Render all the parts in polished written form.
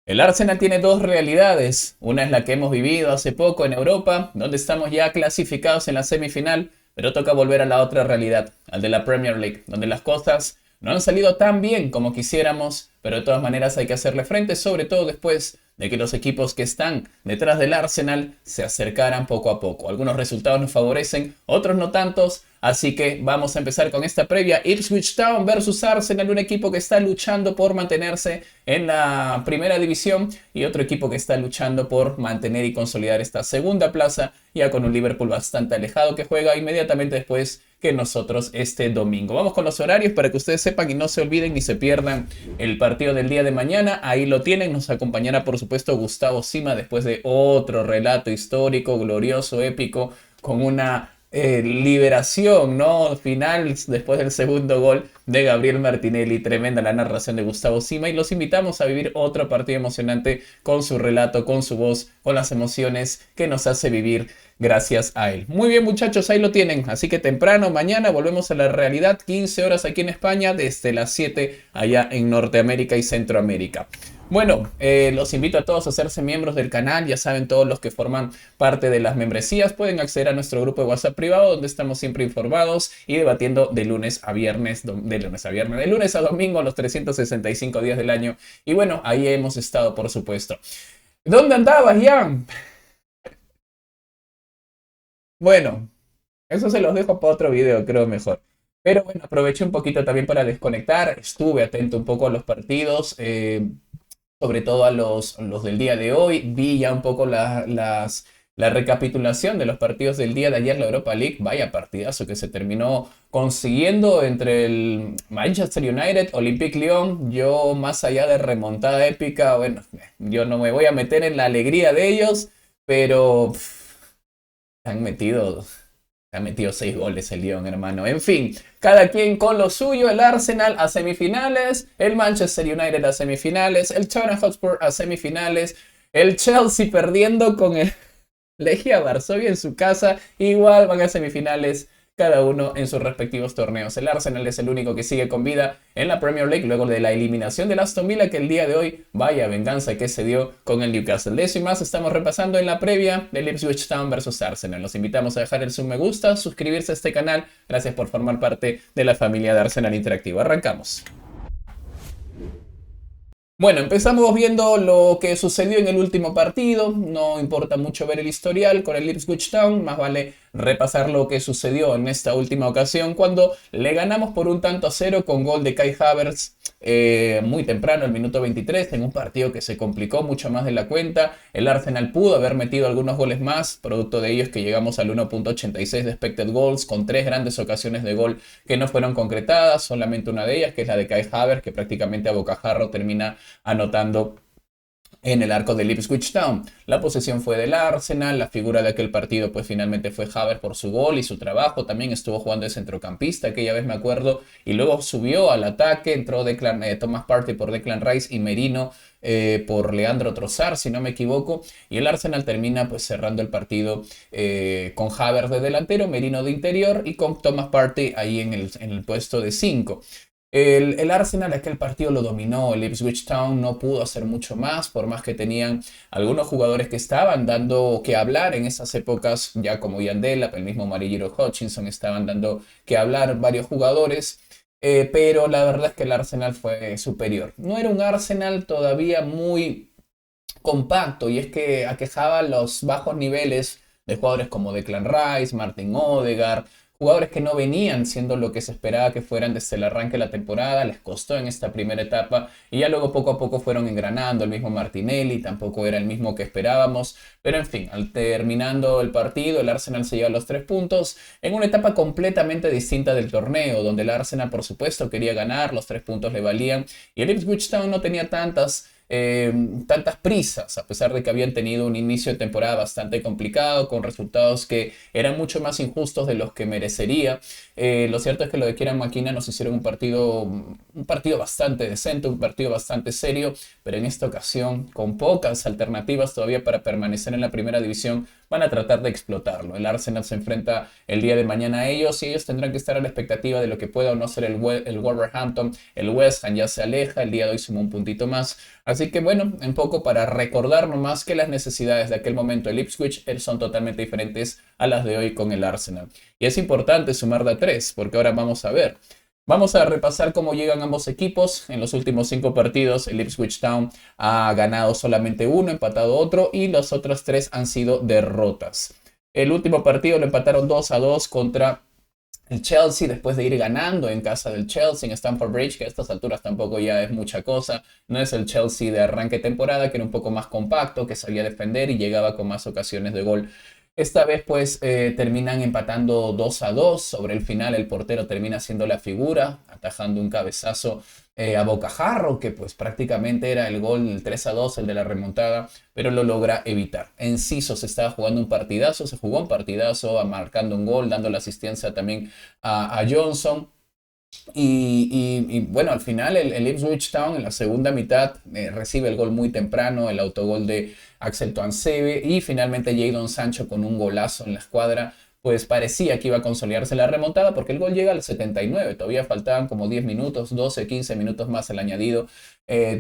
El Arsenal tiene dos realidades. Una es la que hemos vivido hace poco en Europa, donde estamos ya clasificados en la semifinal, pero toca volver a la otra realidad, al de la Premier League, donde las cosas no han salido tan bien como quisiéramos, pero de todas maneras hay que hacerle frente, sobre todo después de que los equipos que están detrás del Arsenal se acercaran poco a poco. Algunos resultados nos favorecen, otros no tantos, así que vamos a empezar con esta previa. Ipswich Town versus Arsenal, un equipo que está luchando por mantenerse en la primera división y otro equipo que está luchando por mantener y consolidar esta segunda plaza, ya con un Liverpool bastante alejado que juega inmediatamente después que nosotros este domingo. Vamos con los horarios para que ustedes sepan y no se olviden ni se pierdan el partido del día de mañana. Ahí lo tienen, nos acompañará por supuesto Gustavo Sima después de otro relato histórico, glorioso, épico, con una liberación, ¿no? Final después del segundo gol de Gabriel Martinelli. Tremenda la narración de Gustavo Sima y los invitamos a vivir otro partido emocionante con su relato, con su voz, con las emociones que nos hace vivir gracias a él. Muy bien, muchachos, ahí lo tienen. Así que temprano, mañana volvemos a la realidad, 15 horas aquí en España, desde las 7 allá en Norteamérica y Centroamérica. Bueno, los invito a todos a hacerse miembros del canal. Ya saben, todos los que forman parte de las membresías pueden acceder a nuestro grupo de WhatsApp privado, donde estamos siempre informados y debatiendo de lunes a viernes, de lunes a domingo, los 365 días del año. Y bueno, ahí hemos estado, por supuesto. ¿Dónde andabas, Jan? Bueno, eso se los dejo para otro video, creo mejor. Pero bueno, aproveché un poquito también para desconectar. Estuve atento un poco a los partidos, sobre todo a los del día de hoy. Vi ya un poco la recapitulación de los partidos del día de ayer, la Europa League. Vaya partidazo que se terminó consiguiendo entre el Manchester United, Olympique Lyon. Yo, más allá de remontada épica, bueno, yo no me voy a meter en la alegría de ellos, pero han metido ha metido 6 goles el Lyon, hermano. En fin, cada quien con lo suyo. El Arsenal a semifinales, el Manchester United a semifinales, el Tottenham Hotspur a semifinales, el Chelsea perdiendo con el Legia Varsovia en su casa. Igual van a semifinales cada uno en sus respectivos torneos. El Arsenal es el único que sigue con vida en la Premier League luego de la eliminación del Aston Villa, que el día de hoy, vaya venganza que se dio con el Newcastle. De eso y más estamos repasando en la previa del Ipswich Town versus Arsenal. Los invitamos a dejar el me gusta, suscribirse a este canal. Gracias por formar parte de la familia de Arsenal Interactivo. Arrancamos. Bueno, empezamos viendo lo que sucedió en el último partido. No importa mucho ver el historial con el Ipswich Town, más vale repasar lo que sucedió en esta última ocasión cuando le ganamos por 1-0 con gol de Kai Havertz muy temprano, el minuto 23, en un partido que se complicó mucho más de la cuenta. El Arsenal pudo haber metido algunos goles más, producto de ellos que llegamos al 1.86 de expected goals, con 3 grandes ocasiones de gol que no fueron concretadas, solamente una de ellas, que es la de Kai Havertz, que prácticamente a bocajarro termina anotando en el arco del Ipswich Town. La posesión fue del Arsenal, la figura de aquel partido pues finalmente fue Havertz por su gol y su trabajo. También estuvo jugando de centrocampista, aquella vez me acuerdo, y luego subió al ataque, entró Thomas Partey por Declan Rice y Merino por Leandro Trossard, si no me equivoco, y el Arsenal termina pues cerrando el partido con Havertz de delantero, Merino de interior y con Thomas Partey ahí en el puesto de 5. El Arsenal aquel partido lo dominó, el Ipswich Town no pudo hacer mucho más, por más que tenían algunos jugadores que estaban dando que hablar en esas épocas, ya como Ian Delap, el mismo Marigiro Hutchinson, estaban dando que hablar varios jugadores, pero la verdad es que el Arsenal fue superior. No era un Arsenal todavía muy compacto y es que aquejaba los bajos niveles de jugadores como Declan Rice, Martin Odegaard, jugadores que no venían siendo lo que se esperaba que fueran desde el arranque de la temporada. Les costó en esta primera etapa y ya luego poco a poco fueron engranando. El mismo Martinelli tampoco era el mismo que esperábamos, pero en fin, al terminando el partido el Arsenal se lleva los 3 puntos en una etapa completamente distinta del torneo, donde el Arsenal por supuesto quería ganar, los 3 puntos le valían y el Ipswich Town no tenía tantas prisas, a pesar de que habían tenido un inicio de temporada bastante complicado, con resultados que eran mucho más injustos de los que merecería. Lo cierto es que lo de Kieran McKenna nos hicieron un partido bastante decente, un partido bastante serio, pero en esta ocasión, con pocas alternativas todavía para permanecer en la primera división, van a tratar de explotarlo. El Arsenal se enfrenta el día de mañana a ellos y ellos tendrán que estar a la expectativa de lo que pueda o no ser el Wolverhampton. El West Ham ya se aleja, el día de hoy sumó un puntito más. Así que bueno, un poco para recordar nomás que las necesidades de aquel momento del Ipswich son totalmente diferentes a las de hoy con el Arsenal. Y es importante sumar de a 3, porque ahora vamos a ver. Vamos a repasar cómo llegan ambos equipos. En los últimos 5 partidos, el Ipswich Town ha ganado solamente uno, empatado otro, y los otros 3 han sido derrotas. El último partido lo empataron 2-2 contra el Chelsea, después de ir ganando en casa del Chelsea en Stamford Bridge, que a estas alturas tampoco ya es mucha cosa. No es el Chelsea de arranque de temporada, que era un poco más compacto, que sabía defender y llegaba con más ocasiones de gol. Esta vez pues terminan empatando 2-2. Sobre el final el portero termina siendo la figura, atajando un cabezazo a bocajarro, que pues prácticamente era el gol del 3-2, el de la remontada, pero lo logra evitar. Enciso se estaba jugando un partidazo, se jugó un partidazo, marcando un gol, dando la asistencia también a Johnson. Y bueno, al final el Ipswich Town en la segunda mitad recibe el gol muy temprano, el autogol de Axel Tuanzebe, y finalmente Jadon Sancho con un golazo en la escuadra, pues parecía que iba a consolidarse la remontada porque el gol llega al 79, todavía faltaban como 10 minutos, 12, 15 minutos más el añadido,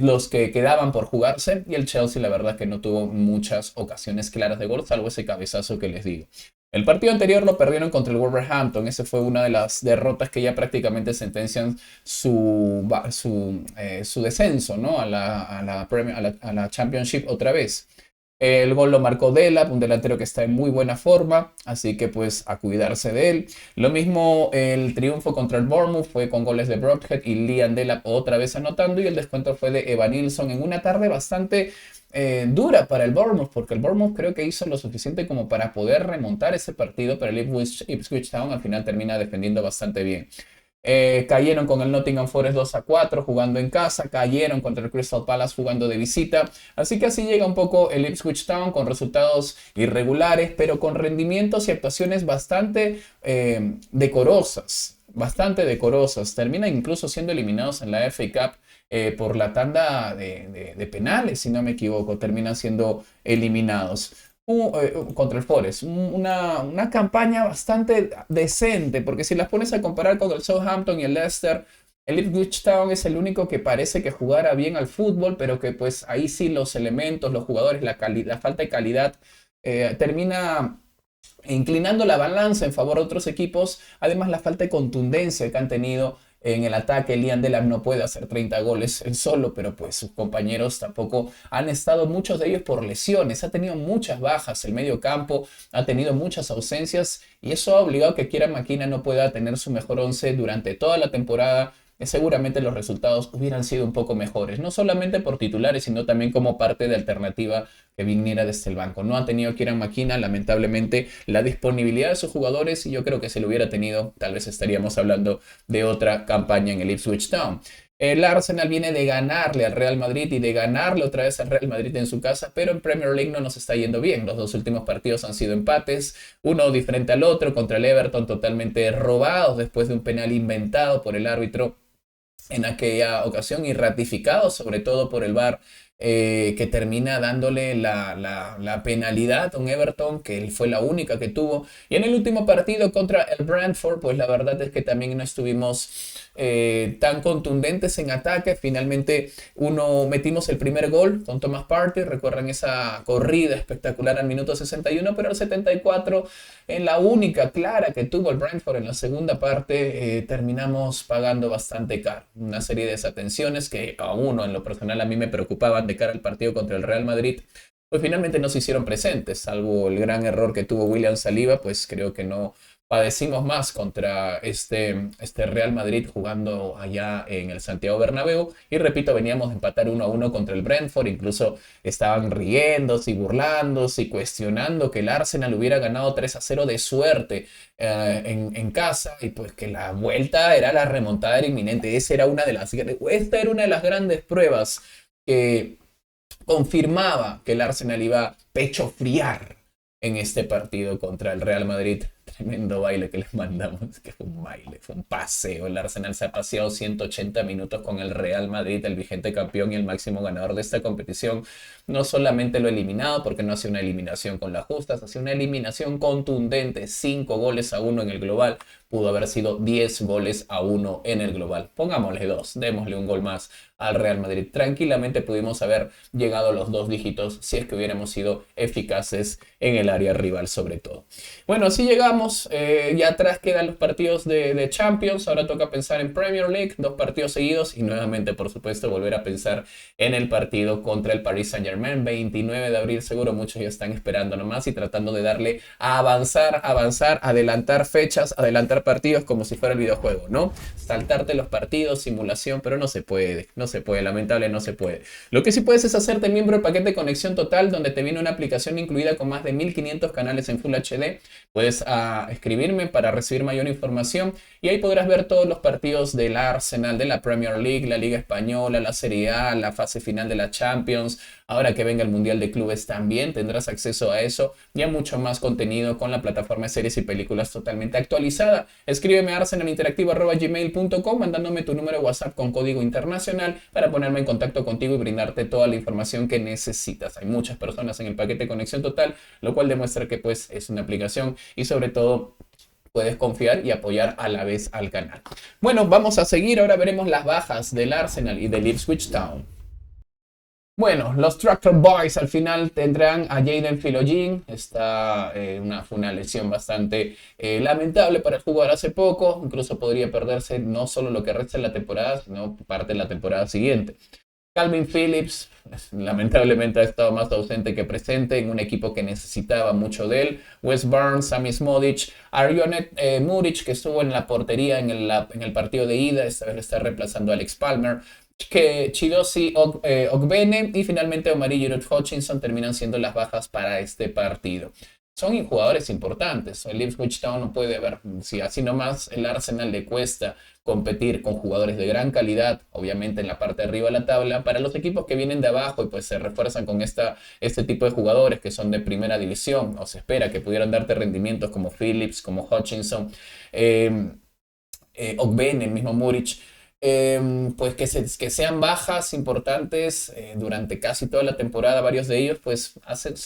los que quedaban por jugarse, y el Chelsea la verdad que no tuvo muchas ocasiones claras de gol, salvo ese cabezazo que les digo. El partido anterior lo perdieron contra el Wolverhampton. Ese fue una de las derrotas que ya prácticamente sentencian su descenso, ¿no? a la Championship otra vez. El gol lo marcó Delap, un delantero que está en muy buena forma, así que pues a cuidarse de él. Lo mismo el triunfo contra el Bournemouth fue con goles de Broadhead y Liam Delap otra vez anotando, y el descuento fue de Evanilson en una tarde bastante dura para el Bournemouth, porque el Bournemouth creo que hizo lo suficiente como para poder remontar ese partido, pero el Ipswich Town al final termina defendiendo bastante bien. Cayeron con el Nottingham Forest 2-4 jugando en casa, cayeron contra el Crystal Palace jugando de visita, así que así llega un poco el Ipswich Town con resultados irregulares, pero con rendimientos y actuaciones bastante decorosas, terminan incluso siendo eliminados en la FA Cup por la tanda de penales, si no me equivoco, terminan siendo eliminados contra el Forest. Una campaña bastante decente, porque si las pones a comparar con el Southampton y el Leicester, el Ipswich Town es el único que parece que jugara bien al fútbol, pero que pues ahí sí los elementos, los jugadores, la falta de calidad termina inclinando la balanza en favor de otros equipos. Además, la falta de contundencia que han tenido en el ataque. Liam Delap no puede hacer 30 goles él solo, pero pues sus compañeros tampoco han estado, muchos de ellos por lesiones. Ha tenido muchas bajas el medio campo, ha tenido muchas ausencias, y eso ha obligado a que Kieran McKenna no pueda tener su mejor once durante toda la temporada. Seguramente los resultados hubieran sido un poco mejores, no solamente por titulares, sino también como parte de alternativa que viniera desde el banco. No ha tenido Kieran McKenna, lamentablemente, la disponibilidad de sus jugadores, y yo creo que si lo hubiera tenido, tal vez estaríamos hablando de otra campaña en el Ipswich Town. El Arsenal viene de ganarle al Real Madrid y de ganarle otra vez al Real Madrid en su casa, pero en Premier League no nos está yendo bien. Los dos últimos partidos han sido empates, uno diferente al otro, contra el Everton totalmente robados después de un penal inventado por el árbitro en aquella ocasión y ratificado sobre todo por el VAR, que termina dándole la penalidad a un Everton que fue la única que tuvo. Y en el último partido contra el Brentford, pues la verdad es que también no estuvimos tan contundentes en ataque. Finalmente metimos el primer gol con Thomas Partey, recuerdan esa corrida espectacular al minuto 61, pero al 74, en la única clara que tuvo el Brentford en la segunda parte, terminamos pagando bastante caro. Una serie de desatenciones que a uno en lo personal a mí me preocupaban de cara al partido contra el Real Madrid, pues finalmente no se hicieron presentes, salvo el gran error que tuvo William Saliba. Pues creo que no padecimos más contra este Real Madrid jugando allá en el Santiago Bernabéu. Y repito, veníamos de empatar 1-1 contra el Brentford, incluso estaban riéndose y burlándose y cuestionando que el Arsenal hubiera ganado 3-0 de suerte en casa, y pues que la vuelta era la remontada, era inminente. Esta era una de las grandes pruebas que confirmaba que el Arsenal iba a pecho friar en este partido contra el Real Madrid tremendo baile que les mandamos, que fue un baile, fue un paseo. El Arsenal se ha paseado 180 minutos con el Real Madrid, el vigente campeón y el máximo ganador de esta competición. No solamente lo ha eliminado, porque no hace una eliminación con las justas, hace una eliminación contundente, 5-1 en el global. Pudo haber sido 10-1 en el global. Pongámosle 2, démosle un gol más al Real Madrid. Tranquilamente pudimos haber llegado a los 2 dígitos si es que hubiéramos sido eficaces en el área rival sobre todo. Bueno, así llegamos. Ya atrás quedan los partidos de Champions. Ahora toca pensar en Premier League, 2 partidos seguidos y nuevamente, por supuesto, volver a pensar en el partido contra el Paris Saint-Germain. 29 de abril, seguro muchos ya están esperando nomás y tratando de darle a avanzar, adelantar fechas, adelantar partidos como si fuera el videojuego, ¿no? Saltarte los partidos, simulación, pero no se puede, lamentable, no se puede. Lo que sí puedes es hacerte miembro del paquete Conexión Total, donde te viene una aplicación incluida con más de 1500 canales en Full HD. Puedes escribirme para recibir mayor información y ahí podrás ver todos los partidos del Arsenal, de la Premier League, la Liga Española, la Serie A, la fase final de la Champions. Ahora que venga el Mundial de Clubes también tendrás acceso a eso y a mucho más contenido con la plataforma de series y películas totalmente actualizada. Escríbeme a arsenalinteractivo@gmail.com mandándome tu número de WhatsApp con código internacional para ponerme en contacto contigo y brindarte toda la información que necesitas. Hay muchas personas en el paquete Conexión Total, lo cual demuestra que pues es una aplicación y sobre todo puedes confiar y apoyar a la vez al canal. Bueno, vamos a seguir. Ahora veremos las bajas del Arsenal y del Ipswich Town. Bueno, los Tractor Boys al final tendrán a Jayden Philogene. Fue una lesión bastante lamentable para el jugador hace poco. Incluso podría perderse no solo lo que resta de la temporada, sino parte de la temporada siguiente. Calvin Phillips, lamentablemente ha estado más ausente que presente en un equipo que necesitaba mucho de él. Wes Barnes, Sami Smodic, Arionet Muric, que estuvo en la portería en el partido de ida. Esta vez lo está reemplazando a Alex Palmer. Que Chidozie Ogbene y finalmente Omari y Giroud Hutchinson terminan siendo las bajas para este partido. Son jugadores importantes. El Ipswich Town no puede ver, si así nomás el Arsenal le cuesta competir con jugadores de gran calidad, obviamente en la parte de arriba de la tabla, para los equipos que vienen de abajo y pues se refuerzan con este tipo de jugadores que son de primera división, o se espera que pudieran darte rendimientos como Phillips, como Hutchinson, Ogbene, el mismo Muric. Pues que sean bajas importantes durante casi toda la temporada, varios de ellos, pues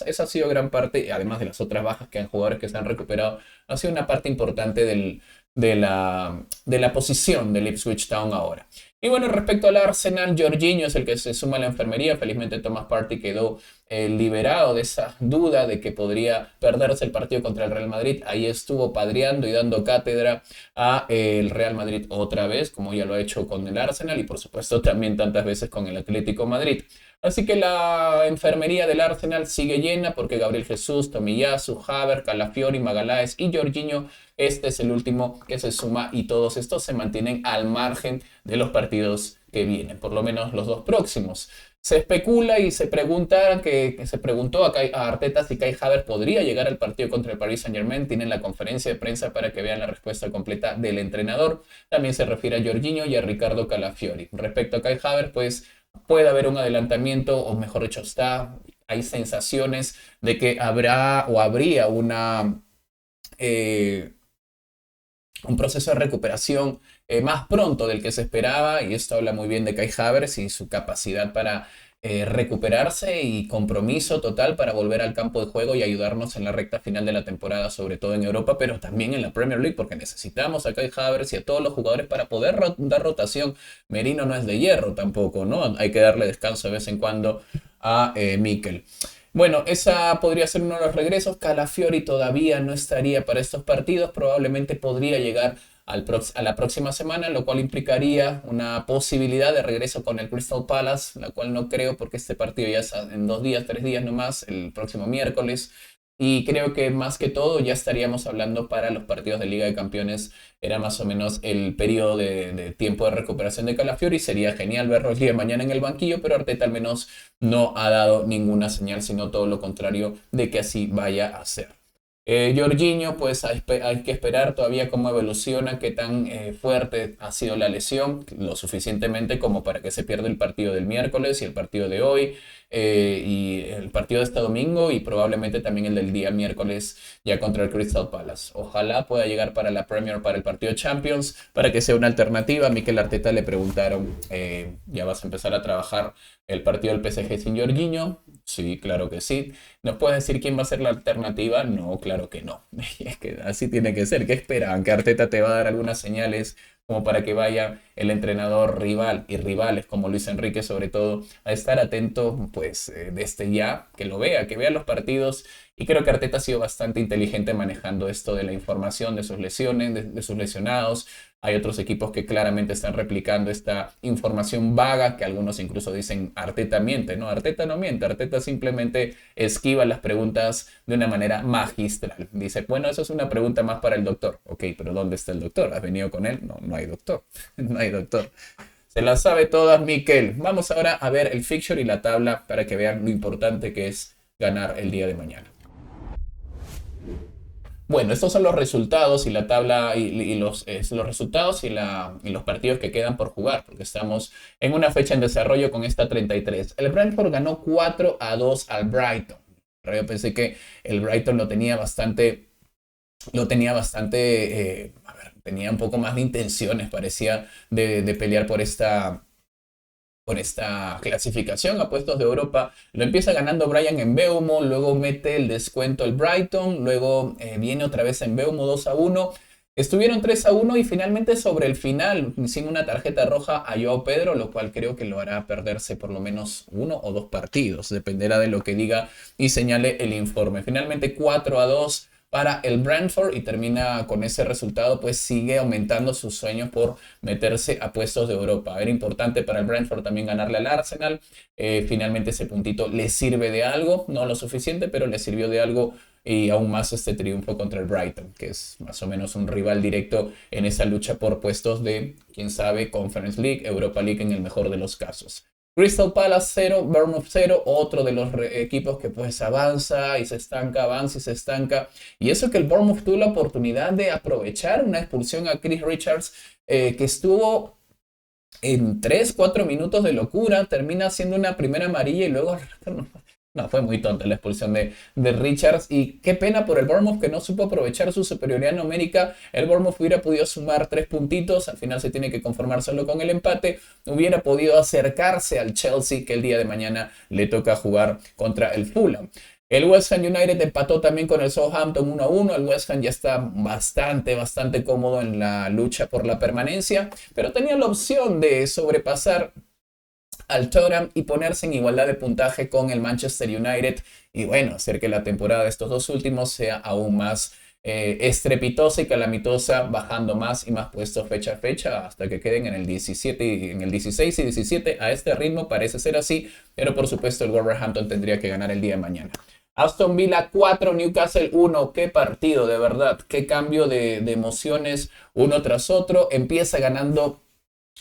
esa ha sido gran parte, además de las otras bajas que han jugadores que se han recuperado, ha sido una parte importante de la posición del Ipswich Town ahora. Y bueno, respecto al Arsenal, Jorginho es el que se suma a la enfermería. Felizmente Thomas Partey quedó liberado de esa duda de que podría perderse el partido contra el Real Madrid. Ahí estuvo padreando y dando cátedra a el Real Madrid otra vez, como ya lo ha hecho con el Arsenal y por supuesto también tantas veces con el Atlético Madrid. Así que la enfermería del Arsenal sigue llena porque Gabriel Jesús, Tomiyasu, Havertz, Calafiori, Magalhaes y Jorginho, este es el último que se suma y todos estos se mantienen al margen de los partidos que vienen, por lo menos los 2 próximos. Se especula y se pregunta que se preguntó a Arteta si Kai Havertz podría llegar al partido contra el Paris Saint-Germain. Tienen la conferencia de prensa para que vean la respuesta completa del entrenador. También se refiere a Jorginho y a Ricardo Calafiori. Respecto a Kai Havertz, pues puede haber un adelantamiento, o mejor dicho, hay sensaciones de que habría un proceso de recuperación más pronto del que se esperaba, y esto habla muy bien de Kai Havertz y su capacidad para recuperarse y compromiso total para volver al campo de juego y ayudarnos en la recta final de la temporada, sobre todo en Europa, pero también en la Premier League, porque necesitamos a Kai Havertz y a todos los jugadores para poder dar rotación. Merino no es de hierro tampoco, ¿no? Hay que darle descanso de vez en cuando a Mikel. Bueno, esa podría ser uno de los regresos. Calafiori todavía no estaría para estos partidos, probablemente podría llegar a la próxima semana, lo cual implicaría una posibilidad de regreso con el Crystal Palace, la cual no creo porque este partido ya es en 2 días, 3 días nomás, el próximo miércoles. Y creo que más que todo ya estaríamos hablando para los partidos de Liga de Campeones. Era más o menos el periodo de tiempo de recuperación de Calafiori. Sería genial verlo el día de mañana en el banquillo, pero Arteta al menos no ha dado ninguna señal, sino todo lo contrario de que así vaya a ser. Jorginho, pues hay que esperar todavía cómo evoluciona, qué tan fuerte ha sido la lesión, lo suficientemente como para que se pierda el partido del miércoles y el partido de hoy. y el partido de este domingo y probablemente también el del día miércoles ya contra el Crystal Palace. Ojalá pueda llegar para la Premier, para el partido Champions, para que sea una alternativa. A Mikel Arteta le preguntaron, ¿ya vas a empezar a trabajar el partido del PSG sin Jorginho? Sí, claro que sí. ¿Nos puedes decir quién va a ser la alternativa? No, claro que no. Es que así tiene que ser. ¿Qué esperan? ¿Que Arteta te va a dar algunas señales como para que vaya el entrenador rival y rivales como Luis Enrique sobre todo a estar atento pues desde ya, que lo vea, que vea los partidos? Y creo que Arteta ha sido bastante inteligente manejando esto de la información de sus lesiones, de sus lesionados. Hay otros equipos que claramente están replicando esta información vaga, que algunos incluso dicen Arteta miente. No, Arteta no miente, Arteta simplemente esquiva las preguntas de una manera magistral. Dice, bueno, eso es una pregunta más para el doctor. Ok, pero ¿dónde está el doctor? ¿Has venido con él? No, no hay doctor. No hay doctor. Se las sabe todas, Mikel. Vamos ahora a ver el fixture y la tabla para que vean lo importante que es ganar el día de mañana. Bueno, estos son los resultados y la tabla y los resultados y los partidos que quedan por jugar, porque estamos en una fecha en desarrollo con esta 33. El Brentford ganó 4-2 al Brighton. Pero yo pensé que el Brighton a ver, tenía un poco más de intenciones, parecía de pelear por esta clasificación a puestos de Europa. Lo empieza ganando Brian en Mbeumo, luego mete el descuento el Brighton, luego viene otra vez en Mbeumo 2-1. Estuvieron 3-1 y finalmente sobre el final, sin una tarjeta roja a Joao Pedro, lo cual creo que lo hará perderse por lo menos 1 o 2 partidos, dependerá de lo que diga y señale el informe. Finalmente 4-2 para el Brentford y termina con ese resultado, pues sigue aumentando sus sueños por meterse a puestos de Europa. Era importante para el Brentford también ganarle al Arsenal. Finalmente ese puntito le sirve de algo, no lo suficiente, pero le sirvió de algo y aún más este triunfo contra el Brighton, que es más o menos un rival directo en esa lucha por puestos de, quién sabe, Conference League, Europa League en el mejor de los casos. Crystal Palace 0, Bournemouth 0, otro de los equipos que pues avanza y se estanca, avanza y se estanca. Y eso que el Bournemouth tuvo la oportunidad de aprovechar una expulsión a Chris Richards, que estuvo en 3-4 minutos de locura, termina siendo una primera amarilla y luego... No, fue muy tonta la expulsión de Richards y qué pena por el Bournemouth que no supo aprovechar su superioridad numérica. El Bournemouth hubiera podido sumar 3 puntitos, al final se tiene que conformar solo con el empate. Hubiera podido acercarse al Chelsea que el día de mañana le toca jugar contra el Fulham. El West Ham United empató también con el Southampton 1-1. El West Ham ya está bastante cómodo en la lucha por la permanencia, pero tenía la opción de sobrepasar al Tottenham y ponerse en igualdad de puntaje con el Manchester United y bueno, hacer que la temporada de estos dos últimos sea aún más estrepitosa y calamitosa, bajando más y más puestos fecha a fecha hasta que queden en el 17 en el 16 y 17. A este ritmo parece ser así, pero por supuesto el Wolverhampton tendría que ganar el día de mañana. Aston Villa 4, Newcastle 1. Qué partido, de verdad, qué cambio de emociones uno tras otro. Empieza ganando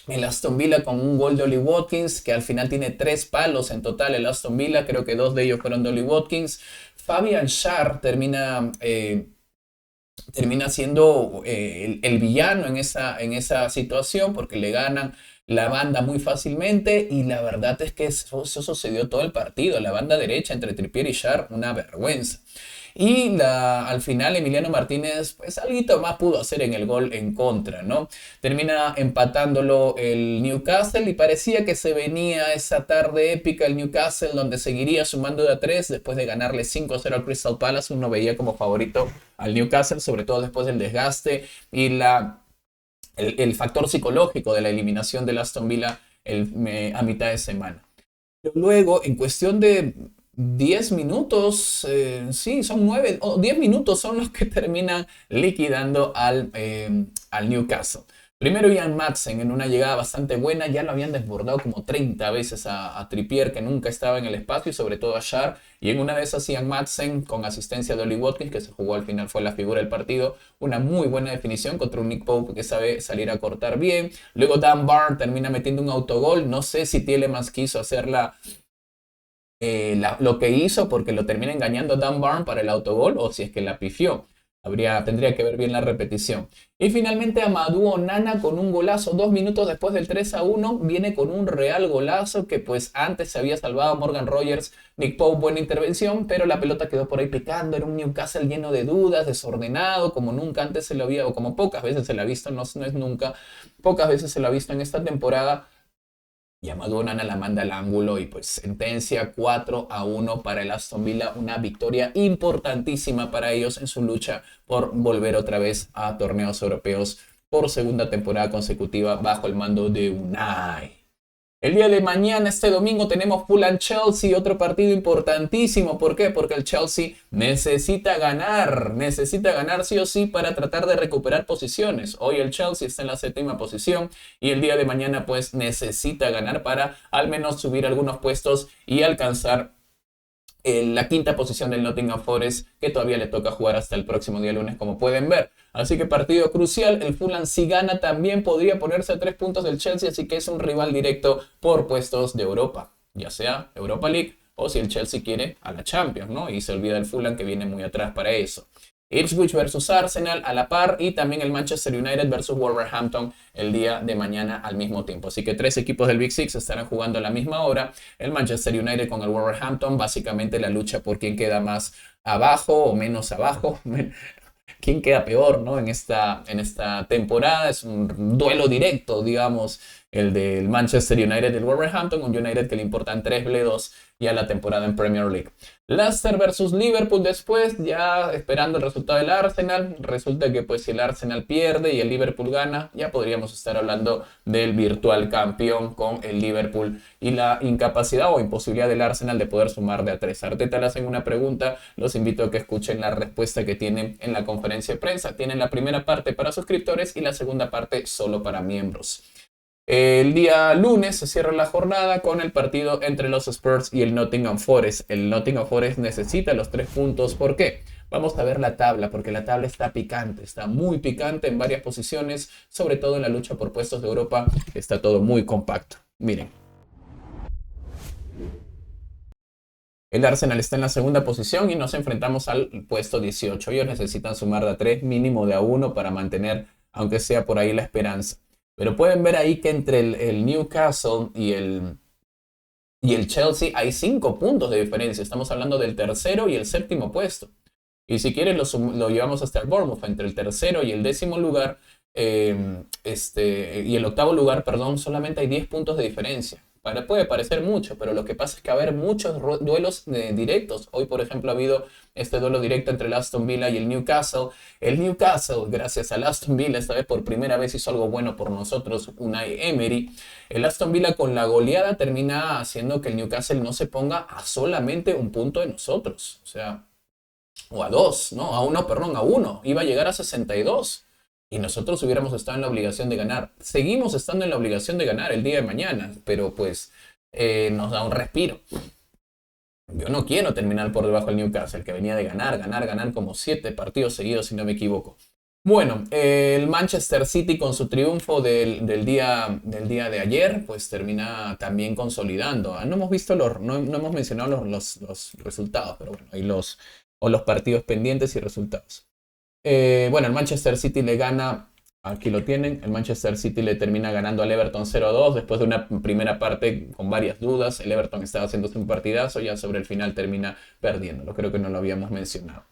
el Aston Villa con un gol de Ollie Watkins, que al final tiene 3 palos en total el Aston Villa, creo que 2 de ellos fueron de Ollie Watkins. Fabian Schär termina siendo el villano en esa situación porque le ganan la banda muy fácilmente y la verdad es que eso sucedió todo el partido. La banda derecha entre Trippier y Schär, una vergüenza. Y al final Emiliano Martínez, pues algo más pudo hacer en el gol en contra, ¿no? Termina empatándolo el Newcastle y parecía que se venía esa tarde épica el Newcastle donde seguiría sumando de a 3 después de ganarle 5-0 al Crystal Palace. Uno veía como favorito al Newcastle, sobre todo después del desgaste y el factor psicológico de la eliminación del Aston Villa a mitad de semana. Pero luego, en cuestión de 10 minutos, sí, son 9 o 10 minutos son los que terminan liquidando al Newcastle. Primero Ian Madsen en una llegada bastante buena, ya lo habían desbordado como 30 veces a Trippier que nunca estaba en el espacio y sobre todo a Schär. Y en una de esas Ian Madsen con asistencia de Ollie Watkins que se jugó al final fue la figura del partido. Una muy buena definición contra un Nick Pope que sabe salir a cortar bien. Luego Dan Burn termina metiendo un autogol. No sé si Tielemans quiso hacer lo que hizo porque lo termina engañando Dan Burn para el autogol o si es que la pifió. Tendría que ver bien la repetición. Y finalmente Amadou Onana con un golazo 2 minutos después del 3-1. Viene con un real golazo que pues antes se había salvado Morgan Rogers. Nick Pope, buena intervención, pero la pelota quedó por ahí picando. Era un Newcastle lleno de dudas, desordenado, como nunca antes se lo había, o como pocas veces se lo ha visto, no, no es nunca, pocas veces se lo ha visto en esta temporada. Y Amadou Onana la manda al ángulo y pues sentencia 4-1 para el Aston Villa. Una victoria importantísima para ellos en su lucha por volver otra vez a torneos europeos por segunda temporada consecutiva bajo el mando de Unai. El día de mañana, este domingo, tenemos Fulham-Chelsea, otro partido importantísimo. ¿Por qué? Porque el Chelsea necesita ganar sí o sí para tratar de recuperar posiciones. Hoy el Chelsea está en la 7ª posición y el día de mañana pues necesita ganar para al menos subir algunos puestos y alcanzar la 5ª posición del Nottingham Forest, que todavía le toca jugar hasta el próximo día lunes, como pueden ver. Así que partido crucial. El Fulham, si gana, también podría ponerse a 3 puntos del Chelsea, así que es un rival directo por puestos de Europa, ya sea Europa League o si el Chelsea quiere a la Champions, ¿no? Y se olvida el Fulham, que viene muy atrás para eso. Ipswich versus Arsenal a la par y también el Manchester United versus Wolverhampton el día de mañana al mismo tiempo. Así que 3 equipos del Big Six estarán jugando a la misma hora. El Manchester United con el Wolverhampton, básicamente la lucha por quién queda más abajo o menos abajo. Quién queda peor, ¿no? En esta temporada. Es un duelo directo, digamos, el del Manchester United y el Wolverhampton, un United que le importan 3 bledos ya la temporada en Premier League. Leicester versus Liverpool después, ya esperando el resultado del Arsenal. Resulta que pues si el Arsenal pierde y el Liverpool gana, ya podríamos estar hablando del virtual campeón con el Liverpool y la incapacidad o imposibilidad del Arsenal de poder sumar de a 3. Arteta le hacen una pregunta, los invito a que escuchen la respuesta que tienen en la conferencia de prensa. Tienen la primera parte para suscriptores y la segunda parte solo para miembros. El día lunes se cierra la jornada con el partido entre los Spurs y el Nottingham Forest. El Nottingham Forest necesita los 3 puntos. ¿Por qué? Vamos a ver la tabla, porque la tabla está picante, está muy picante en varias posiciones, sobre todo en la lucha por puestos de Europa, está todo muy compacto. Miren. El Arsenal está en la 2ª posición y nos enfrentamos al puesto 18. Ellos necesitan sumar de a 3, mínimo de a 1 para mantener, aunque sea por ahí, la esperanza. Pero pueden ver ahí que entre el Newcastle y el Chelsea hay 5 puntos de diferencia. Estamos hablando del 3º y el 7º puesto. Y si quieren lo llevamos hasta el Bournemouth. Entre el 3º y el 10º lugar, y el 8º lugar, perdón, solamente hay 10 puntos de diferencia. Puede parecer mucho, pero lo que pasa es que va a haber muchos duelos directos. Hoy, por ejemplo, ha habido este duelo directo entre el Aston Villa y el Newcastle. El Newcastle, gracias al Aston Villa, esta vez por primera vez hizo algo bueno por nosotros, Unai Emery. El Aston Villa con la goleada termina haciendo que el Newcastle no se ponga a solamente un punto de nosotros. O sea, o a 2, ¿no? A 1. Iba a llegar a 62. Y nosotros hubiéramos estado en la obligación de ganar. Seguimos estando en la obligación de ganar el día de mañana, pero pues nos da un respiro. Yo no quiero terminar por debajo del Newcastle, que venía de ganar como 7 partidos seguidos, si no me equivoco. Bueno, el Manchester City con su triunfo del día de ayer, pues termina también consolidando. No hemos visto no hemos mencionado los resultados, pero bueno, ahí los partidos pendientes y resultados. Bueno, el Manchester City le gana, aquí lo tienen, el Manchester City le termina ganando al Everton 0-2 después de una primera parte con varias dudas. El Everton estaba haciéndose un partidazo, ya sobre el final termina perdiéndolo, creo que no lo habíamos mencionado.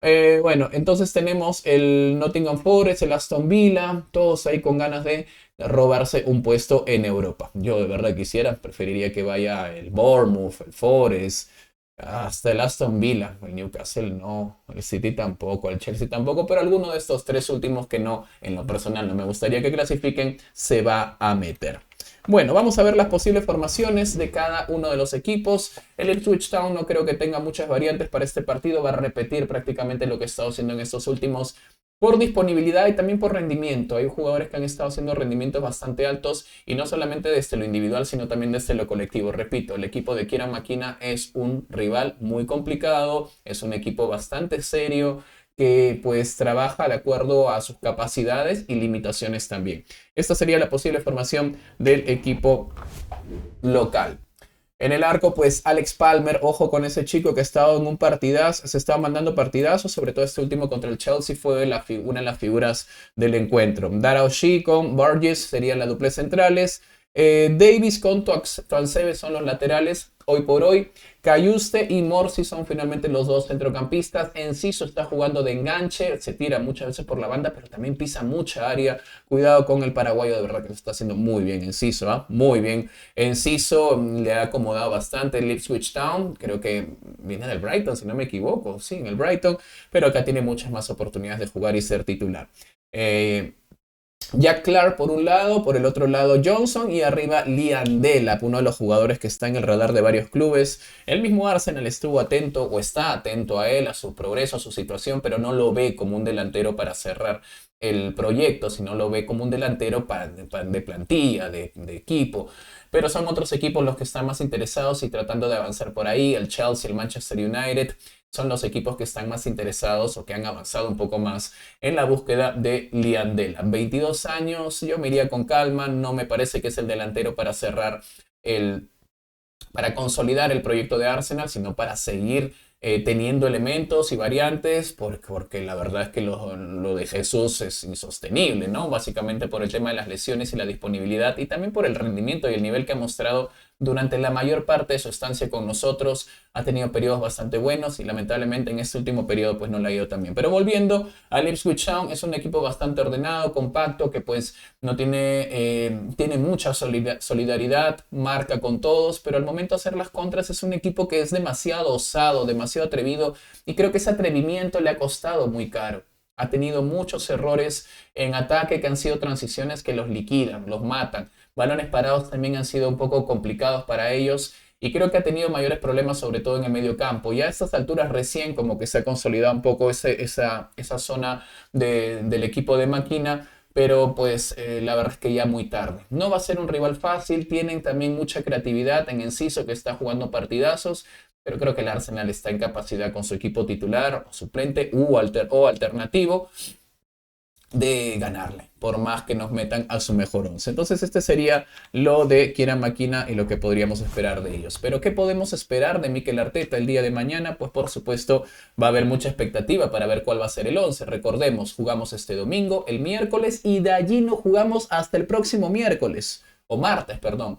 Bueno, entonces tenemos el Nottingham Forest, el Aston Villa, todos ahí con ganas de robarse un puesto en Europa. Yo de verdad quisiera, preferiría que vaya el Bournemouth, el Forest, hasta el Aston Villa, el Newcastle no, el City tampoco, el Chelsea tampoco, pero alguno de estos 3 últimos que no, en lo personal no me gustaría que clasifiquen, se va a meter. Bueno, vamos a ver las posibles formaciones de cada uno de los equipos. El Ipswich Town no creo que tenga muchas variantes para este partido, va a repetir prácticamente lo que ha estado haciendo en estos últimos por disponibilidad y también por rendimiento. Hay jugadores que han estado haciendo rendimientos bastante altos y no solamente desde lo individual, sino también desde lo colectivo. Repito, el equipo de Kieran McKenna es un rival muy complicado, es un equipo bastante serio que pues trabaja de acuerdo a sus capacidades y limitaciones también. Esta sería la posible formación del equipo local. En el arco, pues Alex Palmer, ojo con ese chico que ha estado en un partidazo, se estaba mandando partidazos, sobre todo este último contra el Chelsea fue una de las figuras del encuentro. Dara O'Shea con Burgess serían las duples centrales. Davis con Tuanzebe son los laterales hoy por hoy. Cayuste y Morsi son finalmente los dos centrocampistas. Enciso está jugando de enganche, se tira muchas veces por la banda, pero también pisa mucha área. Cuidado con el paraguayo, de verdad que lo está haciendo muy bien Enciso, ¿eh? Muy bien. Enciso le ha acomodado bastante el Ipswich Town, creo que viene del Brighton, si no me equivoco, sí, en el Brighton, pero acá tiene muchas más oportunidades de jugar y ser titular. Jack Clark por un lado, por el otro lado Johnson y arriba Liam Delap, uno de los jugadores que está en el radar de varios clubes. El mismo Arsenal estuvo atento o está atento a él, a su progreso, a su situación, pero no lo ve como un delantero para cerrar el proyecto, sino lo ve como un delantero de plantilla, de equipo. Pero son otros equipos los que están más interesados y tratando de avanzar por ahí. El Chelsea, el Manchester United son los equipos que están más interesados o que han avanzado un poco más en la búsqueda de Liam Delap. 22 años, yo me iría con calma, no me parece que es el delantero para para consolidar el proyecto de Arsenal, sino para seguir teniendo elementos y variantes, porque la verdad es que lo de Jesús es insostenible, ¿no? Básicamente por el tema de las lesiones y la disponibilidad, y también por el rendimiento y el nivel que ha mostrado durante la mayor parte de su estancia con nosotros. Ha tenido periodos bastante buenos y lamentablemente en este último periodo pues no le ha ido tan bien. Pero volviendo al Ipswich Town, es un equipo bastante ordenado, compacto, que pues no tiene mucha solidaridad, marca con todos, pero al momento de hacer las contras es un equipo que es demasiado osado, demasiado atrevido, y creo que ese atrevimiento le ha costado muy caro. Ha tenido muchos errores en ataque que han sido transiciones que los liquidan, los matan. Balones parados también han sido un poco complicados para ellos y creo que ha tenido mayores problemas sobre todo en el medio campo. Ya a estas alturas recién como que se ha consolidado un poco esa zona del equipo de máquina, pero pues la verdad es que ya muy tarde. No va a ser un rival fácil, tienen también mucha creatividad en Enciso que está jugando partidazos, pero creo que el Arsenal está en capacidad con su equipo titular, o suplente o alternativo de ganarle, por más que nos metan a su mejor once. Entonces este sería lo de Kieran McKenna y lo que podríamos esperar de ellos. Pero ¿qué podemos esperar de Mikel Arteta el día de mañana? Pues por supuesto va a haber mucha expectativa para ver cuál va a ser el once. Recordemos, jugamos este domingo, el miércoles, y de allí no jugamos hasta el próximo miércoles, o martes, perdón.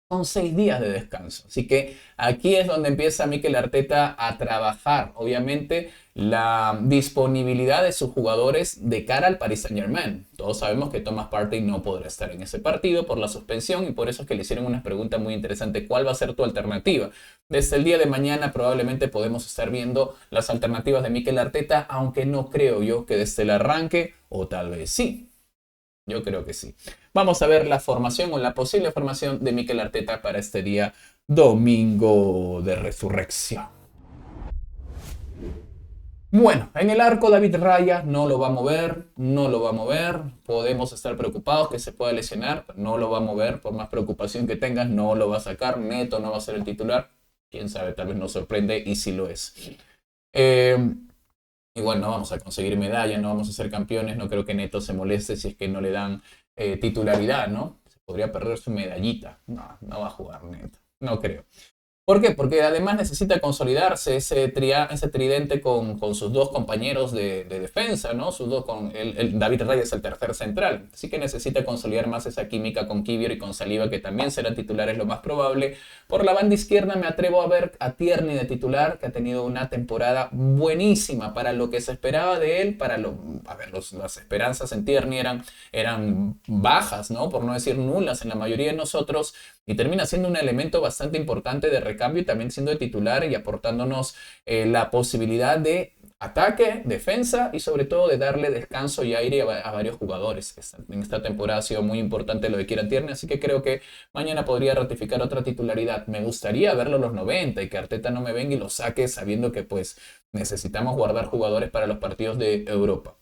Son 6 días de descanso. Así que aquí es donde empieza Mikel Arteta a trabajar, obviamente, la disponibilidad de sus jugadores de cara al Paris Saint-Germain. Todos sabemos que Thomas Partey no podrá estar en ese partido por la suspensión, y por eso es que le hicieron una pregunta muy interesante: ¿cuál va a ser tu alternativa? Desde el día de mañana probablemente podemos estar viendo las alternativas de Mikel Arteta, aunque no creo yo que desde el arranque, o tal vez sí. Yo creo que sí. Vamos a ver la formación o la posible formación de Mikel Arteta para este día domingo de resurrección. Bueno, en el arco David Raya no lo va a mover, no lo va a mover. Podemos estar preocupados que se pueda lesionar, pero no lo va a mover. Por más preocupación que tengas, no lo va a sacar. Neto no va a ser el titular. Quién sabe, tal vez nos sorprende y sí lo es. Igual no vamos a conseguir medalla, no vamos a ser campeones. No creo que Neto se moleste si es que no le dan titularidad, ¿no? Se podría perder su medallita. No, no va a jugar Neto. No creo. ¿Por qué? Porque además necesita consolidarse ese tridente con sus dos compañeros de defensa, ¿no? David Raya es el tercer central, así que necesita consolidar más esa química con Kivior y con Saliba, que también será titular, es lo más probable. Por la banda izquierda me atrevo a ver a Tierney de titular, que ha tenido una temporada buenísima para lo que se esperaba de él. Las esperanzas en Tierney eran bajas, ¿no? Por no decir nulas en la mayoría de nosotros, y termina siendo un elemento bastante importante de recambio y también siendo de titular y aportándonos la posibilidad de ataque, defensa y sobre todo de darle descanso y aire a varios jugadores. En esta temporada ha sido muy importante lo de Kieran Tierney, así que creo que mañana podría ratificar otra titularidad. Me gustaría verlo a los 90 y que Arteta no me venga y lo saque, sabiendo que pues necesitamos guardar jugadores para los partidos de Europa.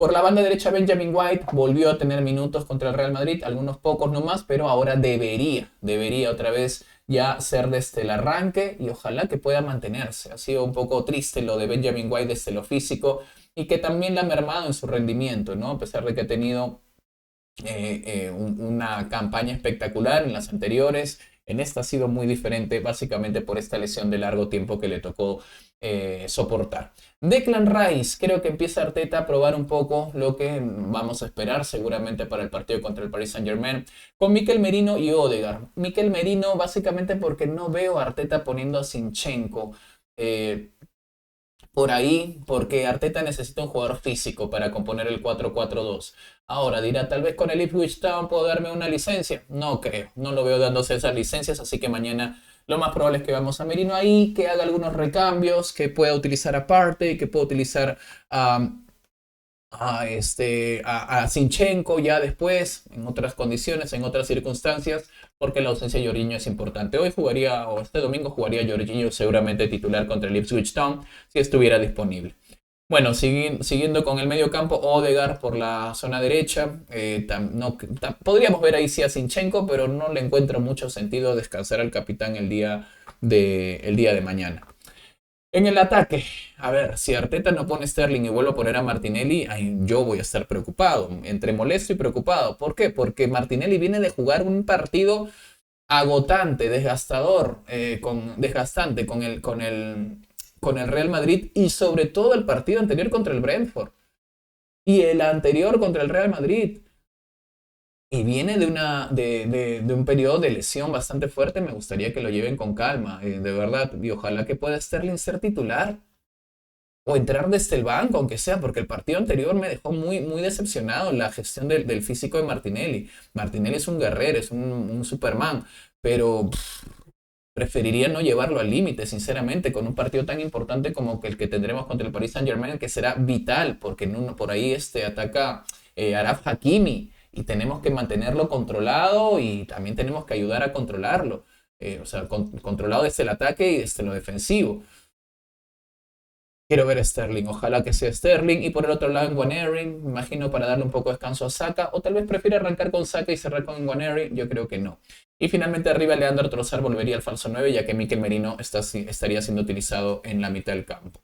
Por la banda derecha, Benjamin White volvió a tener minutos contra el Real Madrid, algunos pocos nomás, pero ahora debería otra vez ya ser desde el arranque, y ojalá que pueda mantenerse. Ha sido un poco triste lo de Benjamin White desde lo físico, y que también le ha mermado en su rendimiento, ¿no? A pesar de que ha tenido una campaña espectacular en las anteriores. En esta ha sido muy diferente, básicamente por esta lesión de largo tiempo que le tocó soportar. Declan Rice, creo que empieza Arteta a probar un poco lo que vamos a esperar seguramente para el partido contra el Paris Saint-Germain, con Mikel Merino y Odegaard. Mikel Merino básicamente porque no veo a Arteta poniendo a Zinchenko por ahí, porque Arteta necesita un jugador físico para componer el 4-4-2. Ahora dirá, tal vez con el Ipswich Town puedo darme una licencia. No creo, no lo veo dándose esas licencias, así que mañana lo más probable es que veamos a Merino ahí, que haga algunos recambios, que pueda utilizar aparte, que pueda utilizar a Zinchenko ya después, en otras condiciones, en otras circunstancias, porque la ausencia de Jorginho es importante. Hoy jugaría, o este domingo jugaría Jorginho seguramente titular contra el Ipswich Town, si estuviera disponible. Bueno, siguiendo con el medio campo, Odegaard por la zona derecha. Podríamos ver ahí sí a Zinchenko, pero no le encuentro mucho sentido descansar al capitán el día de mañana. En el ataque, a ver, si Arteta no pone Sterling y vuelve a poner a Martinelli, ahí yo voy a estar preocupado, entre molesto y preocupado. ¿Por qué? Porque Martinelli viene de jugar un partido agotante, desgastador, desgastante con el Real Madrid y sobre todo el partido anterior contra el Brentford y el anterior contra el Real Madrid. Y viene de un periodo de lesión bastante fuerte. Me gustaría que lo lleven con calma, de verdad. Y ojalá que pueda Sterling ser titular o entrar desde el banco, aunque sea, porque el partido anterior me dejó muy, muy decepcionado la gestión del físico de Martinelli. Martinelli es un guerrero, es un Superman, pero preferiría no llevarlo al límite, sinceramente, con un partido tan importante como el que tendremos contra el Paris Saint-Germain, que será vital, porque por ahí ataca Achraf Hakimi y tenemos que mantenerlo controlado y también tenemos que ayudar a controlarlo. O sea, controlado desde el ataque y desde lo defensivo. Quiero ver a Sterling, ojalá que sea Sterling. Y por el otro lado, en Nwaneri, me imagino para darle un poco de descanso a Saka. O tal vez prefiere arrancar con Saka y cerrar con Nwaneri. Yo creo que no. Y finalmente arriba, Leandro Trossard volvería al falso 9, ya que Mikel Merino estaría siendo utilizado en la mitad del campo.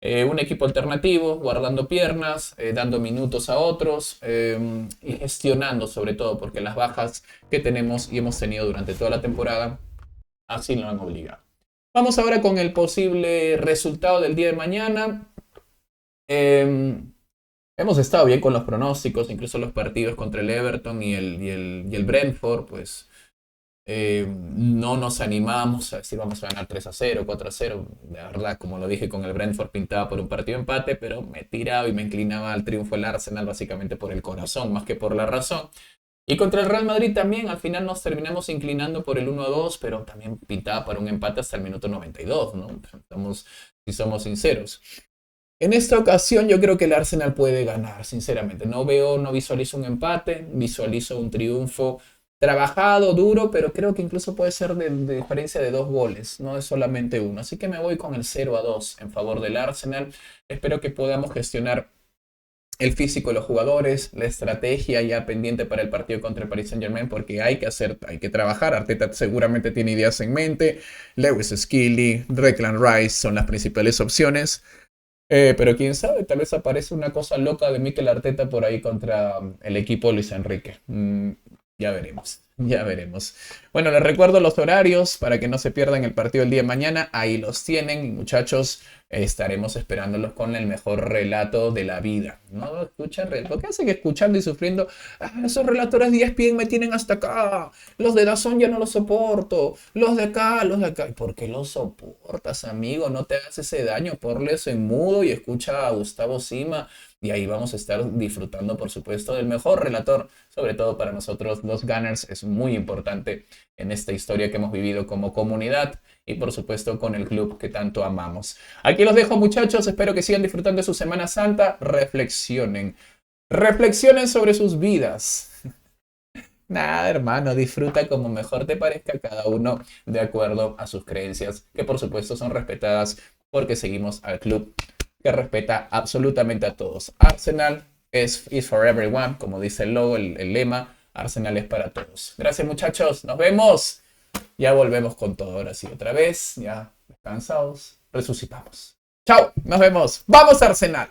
Un equipo alternativo, guardando piernas, dando minutos a otros y gestionando sobre todo, porque las bajas que tenemos y hemos tenido durante toda la temporada así lo han obligado. Vamos ahora con el posible resultado del día de mañana. Hemos estado bien con los pronósticos, incluso los partidos contra el Everton y el Brentford, pues no nos animamos a decir vamos a ganar 3-0, 4-0. La verdad, como lo dije con el Brentford, pintaba por un partido empate, pero me tiraba y me inclinaba al triunfo del Arsenal básicamente por el corazón, más que por la razón. Y contra el Real Madrid también, al final nos terminamos inclinando por el 1-2, pero también pintaba para un empate hasta el minuto 92, ¿no? Si somos sinceros. En esta ocasión yo creo que el Arsenal puede ganar, sinceramente. No visualizo un empate, visualizo un triunfo trabajado, duro, pero creo que incluso puede ser de diferencia de 2 goles, no de solamente uno. Así que me voy con el 0-2 en favor del Arsenal. Espero que podamos gestionar el físico de los jugadores, la estrategia ya pendiente para el partido contra el Paris Saint-Germain, porque hay que trabajar. Arteta seguramente tiene ideas en mente. Lewis Skelly, Declan Rice son las principales opciones. Pero quién sabe, tal vez aparece una cosa loca de Mikel Arteta por ahí contra el equipo Luis Enrique. Ya veremos, ya veremos. Bueno, les recuerdo los horarios para que no se pierdan el partido el día de mañana. Ahí los tienen, muchachos. Estaremos esperándolos con el mejor relato de la vida. No escuchan, ¿por qué hacen escuchando y sufriendo? Esos relatores de ESPN me tienen hasta acá. Los de DAZN ya no los soporto. Los de acá, los de acá. ¿Y por qué los soportas, amigo? No te hagas ese daño. Ponle eso en mudo y escucha a Gustavo Sima. Y ahí vamos a estar disfrutando, por supuesto, del mejor relator. Sobre todo para nosotros, los Gunners, es muy importante en esta historia que hemos vivido como comunidad y por supuesto con el club que tanto amamos. Aquí los dejo, muchachos, espero que sigan disfrutando de su Semana Santa. Reflexionen sobre sus vidas. Nada, hermano, disfruta como mejor te parezca, cada uno de acuerdo a sus creencias, que por supuesto son respetadas porque seguimos al club que respeta absolutamente a todos. Arsenal is for everyone, como dice el logo, el lema. Arsenal es para todos. Gracias, muchachos. Nos vemos. Ya volvemos con todo. Ahora sí, otra vez. Ya descansados. Resucitamos. Chao. Nos vemos. ¡Vamos, Arsenal!